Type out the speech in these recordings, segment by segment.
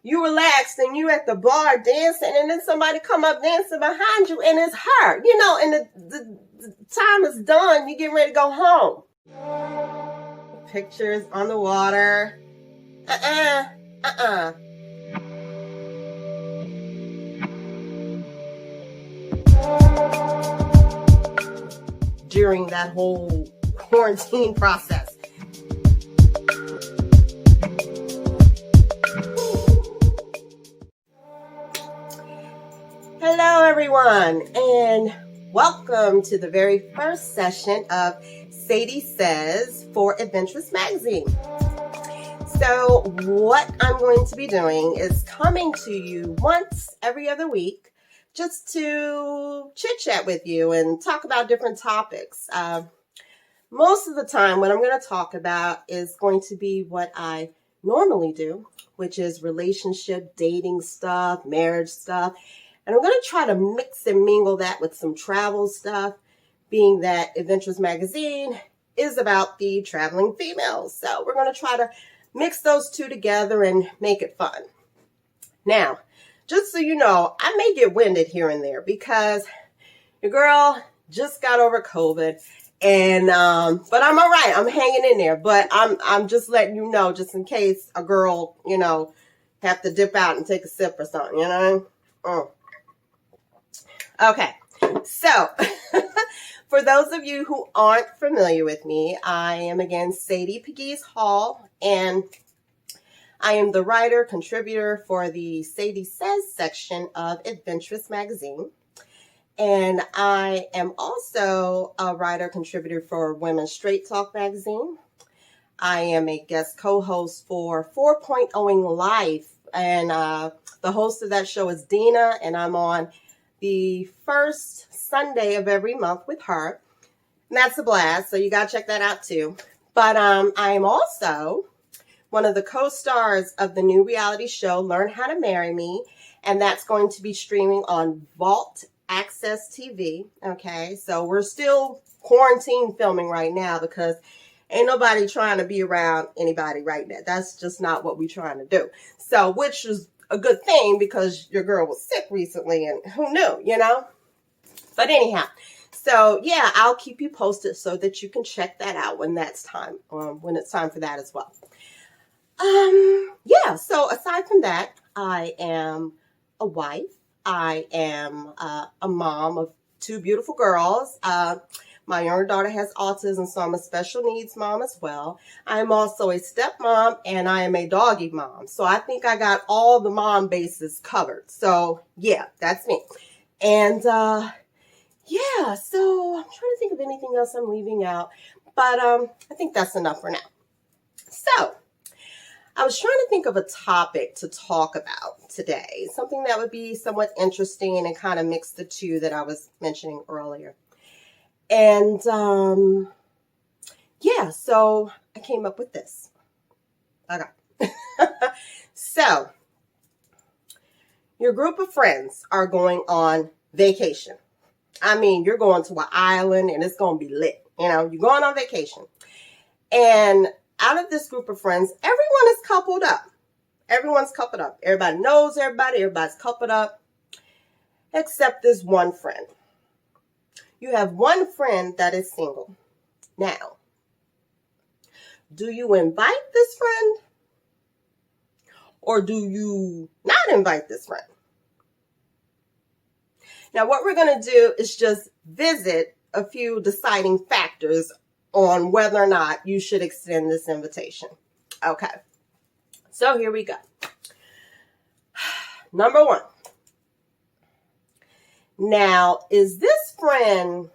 You relaxed and you at the bar dancing, and then somebody come up dancing behind you, and it's her, and the time is done. You get ready to go home. Pictures on the water. During that whole quarantine process. Hello, everyone, and welcome to the very first session of Sadie Says for Adventress Magazine. So what I'm going to be doing is coming to you once every other week just to chit-chat with you and talk about different topics. Most of the time, what I'm going to talk about is going to be what I normally do, which is relationship, dating stuff, marriage stuff. And I'm going to try to mix and mingle that with some travel stuff, being that Adventress Magazine is about the traveling females. So we're going to try to mix those two together and make it fun. Now, just so you know, I may get winded here and there because your girl just got over COVID, and but I'm all right. I'm hanging in there, but I'm just letting you know, just in case a girl, have to dip out and take a sip or something, Okay, so for those of you who aren't familiar with me, I am again Sadie Hall, and I am the writer, contributor for the Sadie Says section of Adventress Magazine. And I am also a writer, contributor for Women's Straight Talk Magazine. I am a guest co-host for 4.0ing Life, and the host of that show is Dina, and I'm on the first Sunday of every month with her. And that's a blast, so you got to check that out too. But I am also one of the co-stars of the new reality show, Learn How to Marry Me, and that's going to be streaming on Vault Access TV. Okay, so we're still quarantine filming right now because ain't nobody trying to be around anybody right now. That's just not what we're trying to do. So, which is a good thing because your girl was sick recently, and who knew, But anyhow, so yeah, I'll keep you posted so that you can check that out when that's time, when it's time for that as well. Yeah, so aside from that, I am a wife. I am a mom of two beautiful girls. My younger daughter has autism, so I'm a special needs mom as well. I'm also a stepmom, and I am a doggy mom. So I think I got all the mom bases covered. So yeah, that's me. And yeah, so I'm trying to think of anything else I'm leaving out, but I think that's enough for now. So I was trying to think of a topic to talk about today, something that would be somewhat interesting and kind of mix the two that I was mentioning earlier. And yeah, so I came up with this. Okay. So your group of friends are going on vacation. I mean, you're going to an island and it's going to be lit. You're going on vacation. And out of this group of friends, everyone is coupled up. Everyone's coupled up. Everybody knows everybody. Everybody's coupled up. Except this one friend. You have one friend that is single. Now, do you invite this friend? Or do you not invite this friend? Now, what we're going to do is just visit a few deciding factors on whether or not you should extend this invitation. Okay, so here we go. Number one. Now, is this friend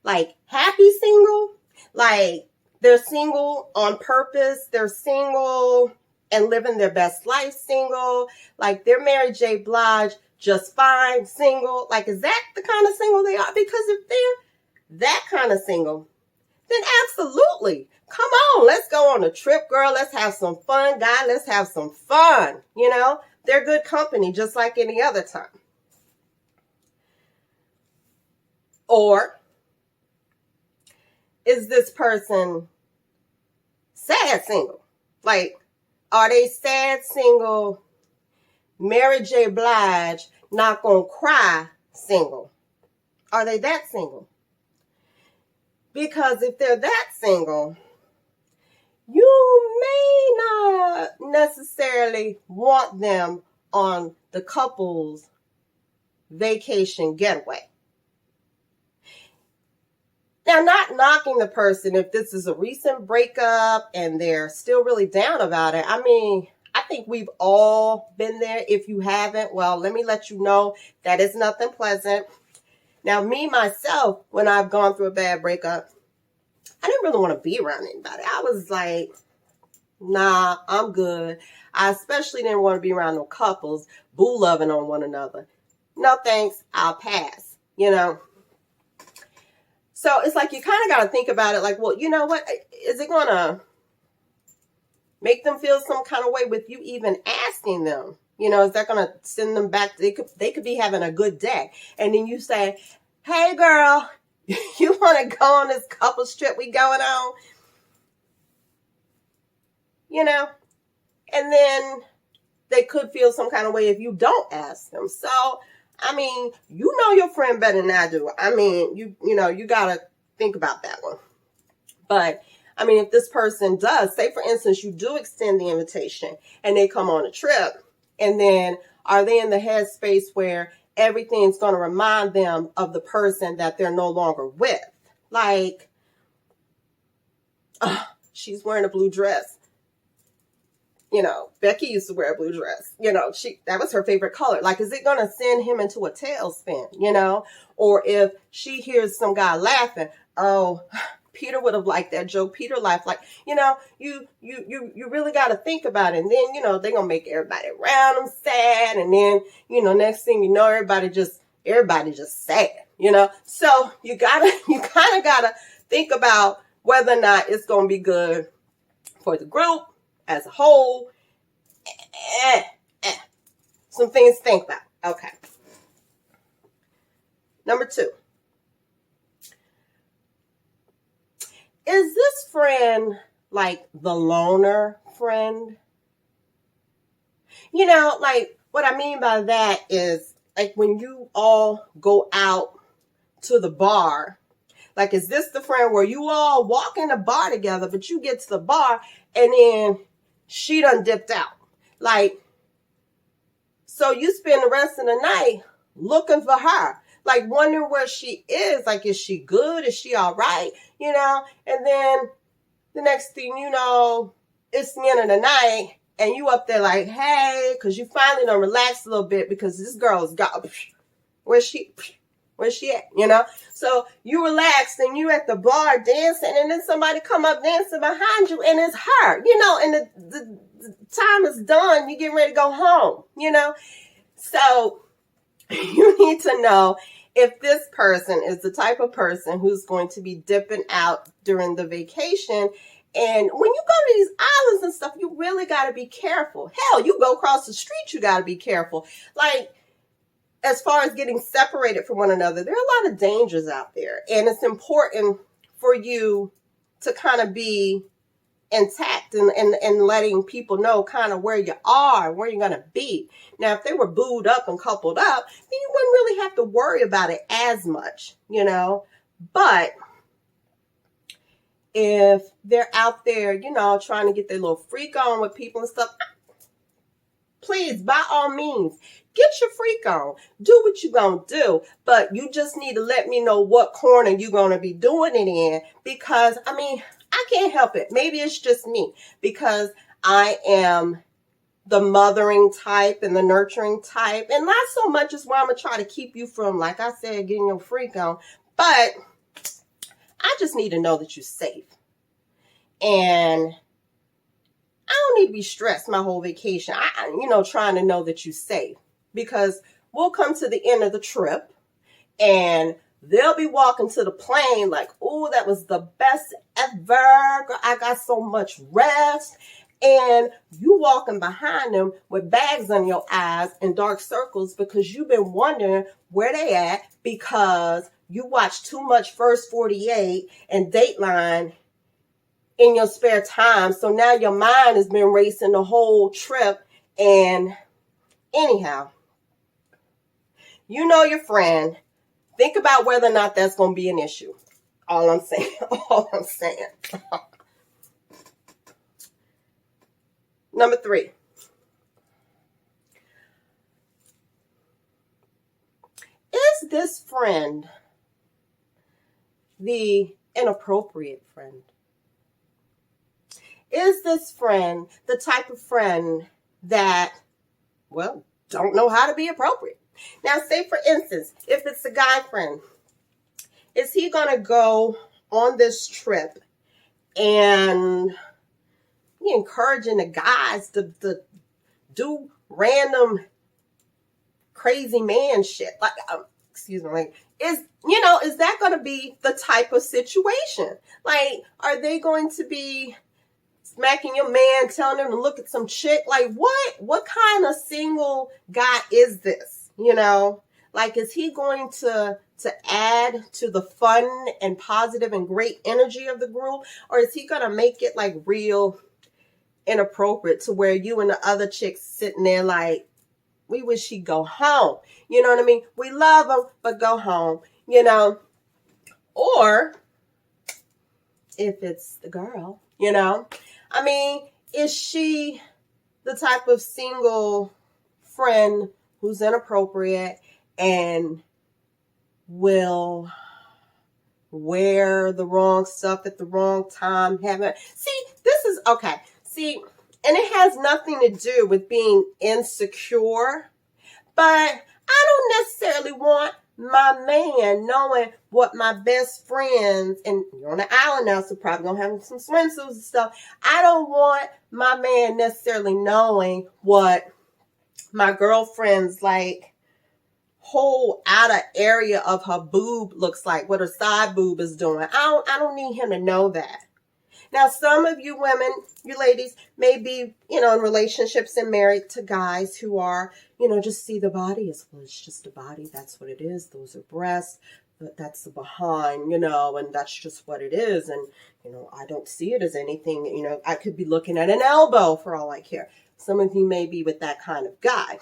like happy single? Like they're single on purpose? They're single and living their best life single? Like they're Mary J. Blige, just fine single? Like, is that the kind of single they are? Because if they're that kind of single, then absolutely. Come on, let's go on a trip, girl. Let's have some fun, guy. Let's have some fun. They're good company just like any other time. Or is this person sad single? Like, Are they sad single, Mary J. Blige, not gonna cry single? Are they that single? Because if they're that single, you may not necessarily want them on the couple's vacation getaway. Now, not knocking the person if this is a recent breakup and they're still really down about it. I mean, I think we've all been there. If you haven't, well, let me let you know that it's nothing pleasant. Now, me, myself, when I've gone through a bad breakup, I didn't really want to be around anybody. I was like, nah, I'm good. I especially didn't want to be around no couples boo loving on one another. No thanks, I'll pass, you know. So it's like you kind of got to think about it like, well, you know what? Is it going to make them feel some kind of way with you even asking them? You know, is that going to send them back? They could be having a good day. And then you say, hey, girl, you want to go on this couples trip we going on? You know, and then they could feel some kind of way if you don't ask them. So, I mean, you know your friend better than I do. I mean, you know, you got to think about that one. But, I mean, if this person does, say, for instance, you do extend the invitation and they come on a trip, and then are they in the headspace where everything's going to remind them of the person that they're no longer with? Like, she's wearing a blue dress. You know, Becky used to wear a blue dress. You know, that was her favorite color. Like, is it going to send him into a tailspin, you know? Or if she hears some guy laughing, oh, Peter would have liked that joke. Peter laughed. Like, you know, you really got to think about it. And then, you know, they're going to make everybody around them sad. And then, you know, next thing you know, everybody just sad, you know? So you kind of got to think about whether or not it's going to be good for the group as a whole. Some things to think about. Okay. Number 2. Is this friend like the loner friend? You know, like what I mean by that is like when you all go out to the bar, like, is this the friend where you all walk in the bar together, but you get to the bar and then she done dipped out? Like, so you spend the rest of the night looking for her, like wondering where she is. Like, is she good? Is she all right? You know? And then the next thing you know, it's the end of the night and you up there like, hey, because you finally done relaxed a little bit because this girl's got, where's she at? You know? So you relaxed and you at the bar dancing, and then somebody come up dancing behind you and it's her, you know, and the time is done. You getting ready to go home, you know? So you need to know if this person is the type of person who's going to be dipping out during the vacation. And when you go to these islands and stuff, you really got to be careful. Hell, you go across the street, you got to be careful. Like, as far as getting separated from one another, there are a lot of dangers out there. And it's important for you to kind of be intact and letting people know kind of where you are, where you're going to be. Now, if they were booed up and coupled up, then you wouldn't really have to worry about it as much, you know. But if they're out there, you know, trying to get their little freak on with people and stuff, please, by all means, get your freak on. Do what you're going to do. But you just need to let me know what corner you're going to be doing it in. Because, I mean, I can't help it. Maybe it's just me. Because I am the mothering type and the nurturing type. And not so much as where I'm going to try to keep you from, like I said, getting your freak on. But I just need to know that you're safe. And I don't need to be stressed my whole vacation. Trying to know that you're safe. Because we'll come to the end of the trip and they'll be walking to the plane like, oh, that was the best ever. I got so much rest. And you walking behind them with bags on your eyes and dark circles because you've been wondering where they at because you watched too much First 48 and Dateline in your spare time. So now your mind has been racing the whole trip. And anyhow, you know your friend. Think about whether or not that's going to be an issue. All I'm saying. All I'm saying. Number 3. Is this friend the inappropriate friend? Is this friend the type of friend that, well, don't know how to be appropriate? Now, say for instance, if it's a guy friend, is he going to go on this trip and he encouraging the guys to do random crazy man shit? Like, excuse me, like, is that going to be the type of situation? Like, are they going to be smacking your man, telling him to look at some chick? Like, what kind of single guy is this? Like, is he going to add to the fun and positive and great energy of the group? Or is he going to make it like real inappropriate to where you and the other chicks sitting there like, we wish he'd go home. You know what I mean? We love him, but go home, Or if it's the girl, I mean, is she the type of single friend who's inappropriate and will wear the wrong stuff at the wrong time? This is okay. And it has nothing to do with being insecure, but I don't necessarily want my man knowing what my best friends, and you're on the island now, so probably gonna have some swimsuits and stuff. I don't want my man necessarily knowing what my girlfriend's like whole outer area of her boob looks like, what her side boob is doing. I don't need him to know that. Now, some of you women, you ladies, may be, in relationships and married to guys who are, just see the body as, well, it's just a body. That's what it is. Those are breasts. But that's the behind, and that's just what it is. And, I don't see it as anything. I could be looking at an elbow for all I care. Some of you may be with that kind of guy.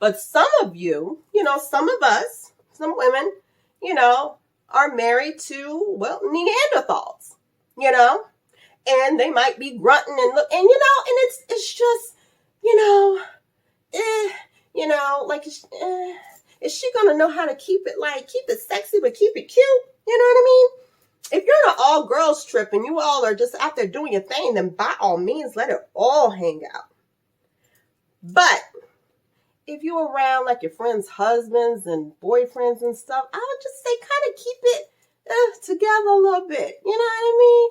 But some of you, some of us, some women, are married to, well, Neanderthals. And they might be grunting and look, and it's just, like, is she gonna know how to keep it sexy but keep it cute? You know what I mean? If you're on an all girls trip and you all are just out there doing your thing, then by all means let it all hang out. But if you're around like your friends' husbands and boyfriends and stuff, I would just say kind of keep it together a little bit. You know what I mean?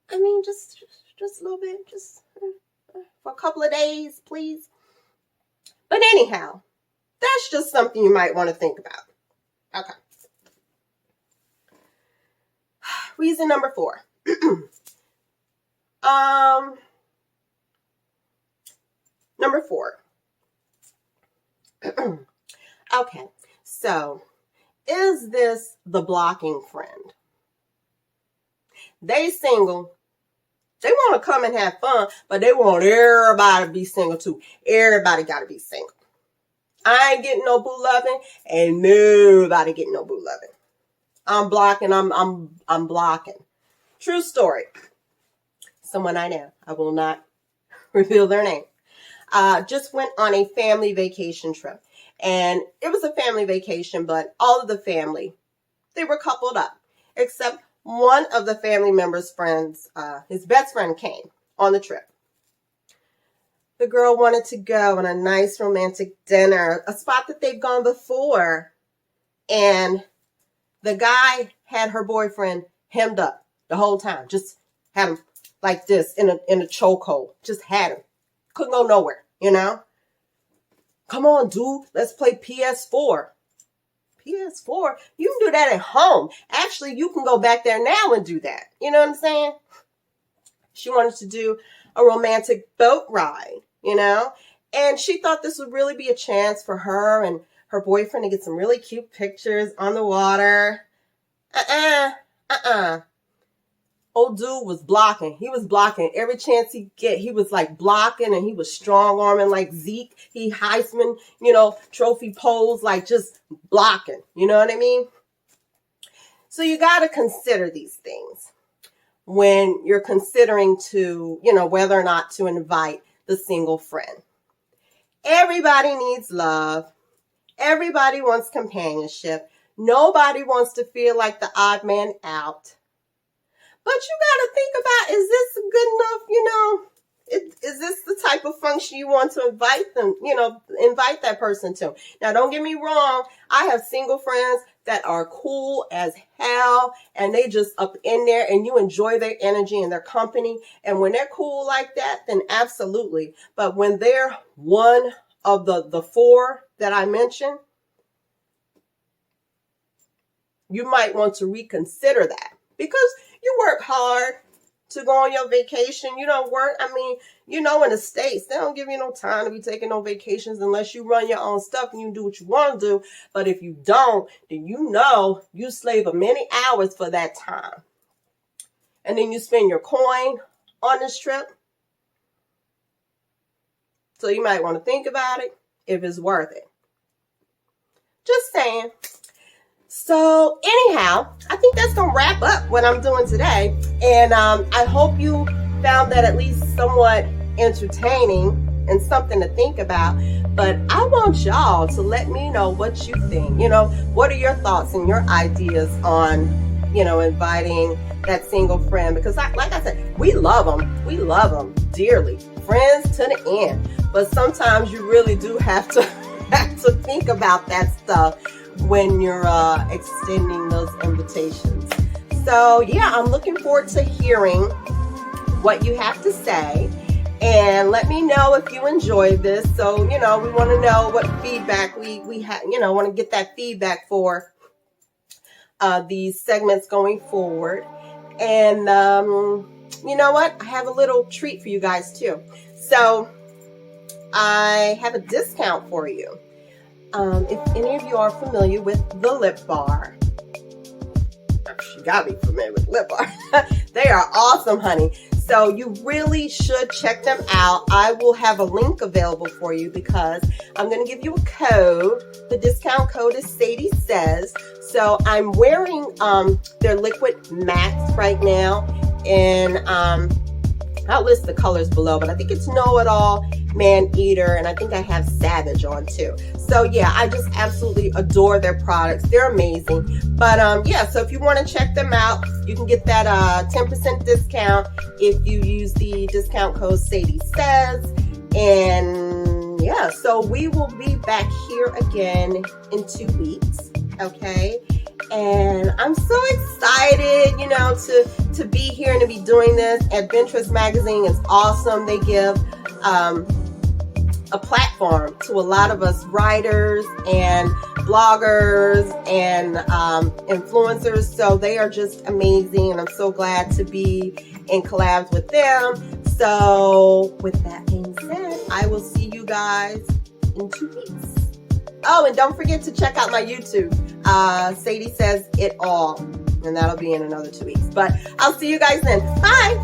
I mean, just a little bit, just for a couple of days, please. But anyhow, that's just something you might want to think about. Okay. Reason number 4. Number 4. Okay, so is this the blocking friend? They single. They want to come and have fun, but they want everybody to be single too. Everybody got to be single. I ain't getting no boo loving, and nobody getting no boo loving. I'm blocking. I'm blocking. True story. Someone I know. I will not reveal their name. Just went on a family vacation trip. And it was a family vacation, but all of the family, they were coupled up. Except one of the family members' friends, his best friend came on the trip. The girl wanted to go on a nice romantic dinner, a spot that they'd gone before. And the guy had her boyfriend hemmed up the whole time. Just had him like this in a chokehold. Just had him. Couldn't go nowhere, Come on, dude. Let's play PS4. PS4? You can do that at home. Actually, you can go back there now and do that. You know what I'm saying? She wanted to do a romantic boat ride, And she thought this would really be a chance for her and her boyfriend to get some really cute pictures on the water. Old dude was blocking. He was blocking every chance he get. He was like blocking, and he was strong arming like Zeke. He Heisman, trophy pose, like just blocking. You know what I mean? So you got to consider these things when you're considering to, whether or not to invite the single friend. Everybody needs love. Everybody wants companionship. Nobody wants to feel like the odd man out. But you got to think about, is this good enough, is this the type of function you want to invite them, invite that person to? Now, don't get me wrong. I have single friends that are cool as hell, and they just up in there, and you enjoy their energy and their company. And when they're cool like that, then absolutely. But when they're one of the four that I mentioned, you might want to reconsider that, because you work hard to go on your vacation. You don't work. I mean, in the States, they don't give you no time to be taking no vacations unless you run your own stuff and you do what you want to do. But if you don't, then you slave many hours for that time. And then you spend your coin on this trip. So you might want to think about it if it's worth it. Just saying. So anyhow, I think that's going to wrap up what I'm doing today. And I hope you found that at least somewhat entertaining and something to think about. But I want y'all to let me know what you think. What are your thoughts and your ideas on, inviting that single friend? Because like I said, we love them. We love them dearly. Friends to the end. But sometimes you really do have to think about that stuff when you're extending those invitations. So yeah, I'm looking forward to hearing what you have to say, and let me know if you enjoyed this. So we want to know what feedback we have. Want to get that feedback for these segments going forward. And you know what? I have a little treat for you guys too. So I have a discount for you. If any of you are familiar with the Lip Bar, you gotta be familiar with Lip Bar. They are awesome, honey. So you really should check them out. I will have a link available for you because I'm going to give you a code. The discount code is Sadie Says. So I'm wearing their liquid mattes right now, and I'll list the colors below, but I think it's Know-It-All, Man Eater, and I think I have Savage on too. So yeah, I just absolutely adore their products. They're amazing. But yeah, so if you want to check them out, you can get that 10% discount if you use the discount code Sadie Says. And yeah, so we will be back here again in 2 weeks. Okay. And I'm so excited, to be here and to be doing this. Adventress Magazine is awesome. They give a platform to a lot of us writers and bloggers and influencers. So they are just amazing, and I'm so glad to be in collabs with them. So with that being said, I will see you guys in 2 weeks. Oh, and don't forget to check out my YouTube. Sadie Says It All. And that'll be in another 2 weeks. But I'll see you guys then. Bye.